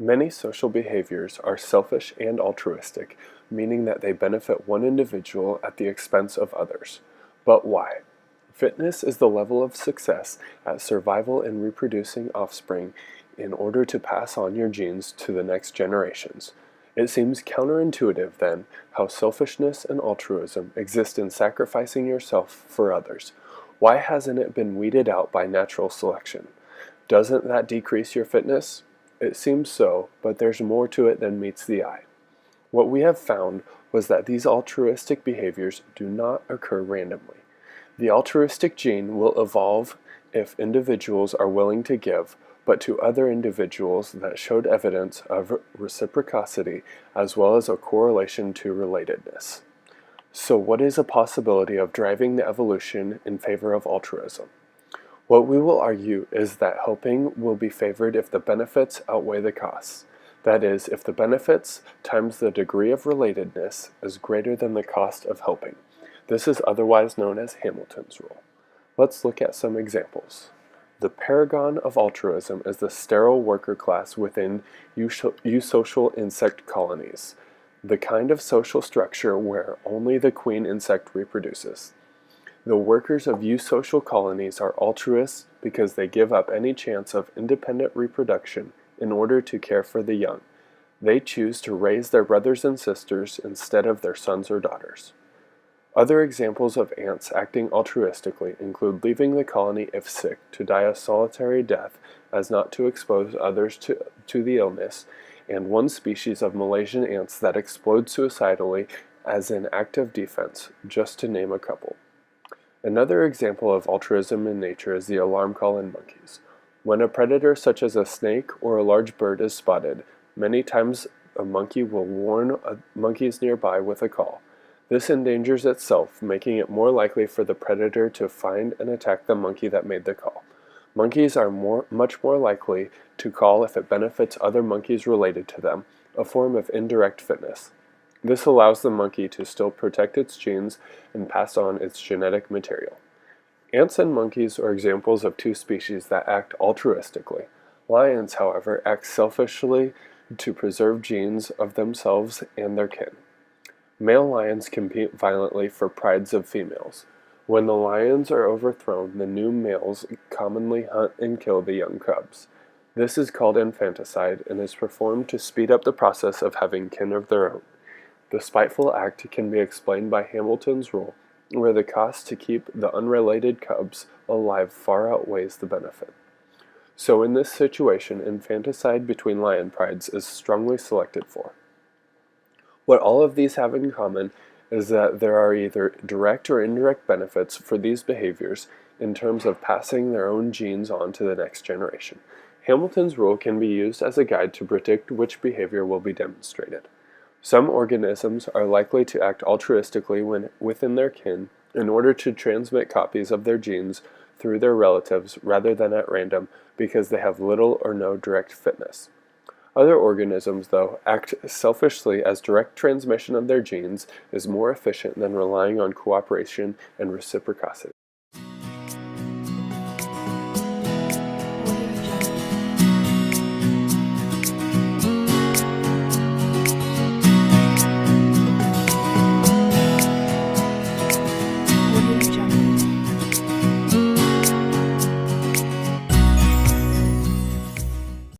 Many social behaviors are selfish and altruistic, meaning that they benefit one individual at the expense of others. But why? Fitness is the level of success at survival and reproducing offspring in order to pass on your genes to the next generations. It seems counterintuitive, then, how selfishness and altruism exist in sacrificing yourself for others. Why hasn't it been weeded out by natural selection? Doesn't that decrease your fitness? It seems so, but there's more to it than meets the eye. What we have found was that these altruistic behaviors do not occur randomly. The altruistic gene will evolve if individuals are willing to give, but to other individuals that showed evidence of reciprocity as well as a correlation to relatedness. So what is a possibility of driving the evolution in favor of altruism? What we will argue is that helping will be favored if the benefits outweigh the costs. That is, if the benefits times the degree of relatedness is greater than the cost of helping. This is otherwise known as Hamilton's rule. Let's look at some examples. The paragon of altruism is the sterile worker class within eusocial insect colonies, the kind of social structure where only the queen insect reproduces. The workers of eusocial colonies are altruists because they give up any chance of independent reproduction in order to care for the young. They choose to raise their brothers and sisters instead of their sons or daughters. Other examples of ants acting altruistically include leaving the colony if sick to die a solitary death as not to expose others to the illness, and one species of Malaysian ants that explode suicidally as an act of defense, just to name a couple. Another example of altruism in nature is the alarm call in monkeys. When a predator such as a snake or a large bird is spotted, many times a monkey will warn monkeys nearby with a call. This endangers itself, making it more likely for the predator to find and attack the monkey that made the call. Monkeys are much more likely to call if it benefits other monkeys related to them, a form of indirect fitness. This allows the monkey to still protect its genes and pass on its genetic material. Ants and monkeys are examples of two species that act altruistically. Lions, however, act selfishly to preserve genes of themselves and their kin. Male lions compete violently for prides of females. When the lions are overthrown, the new males commonly hunt and kill the young cubs. This is called infanticide and is performed to speed up the process of having kin of their own. The spiteful act can be explained by Hamilton's rule, where the cost to keep the unrelated cubs alive far outweighs the benefit. So in this situation, infanticide between lion prides is strongly selected for. What all of these have in common is that there are either direct or indirect benefits for these behaviors in terms of passing their own genes on to the next generation. Hamilton's rule can be used as a guide to predict which behavior will be demonstrated. Some organisms are likely to act altruistically within their kin in order to transmit copies of their genes through their relatives rather than at random because they have little or no direct fitness. Other organisms, though, act selfishly as direct transmission of their genes is more efficient than relying on cooperation and reciprocity.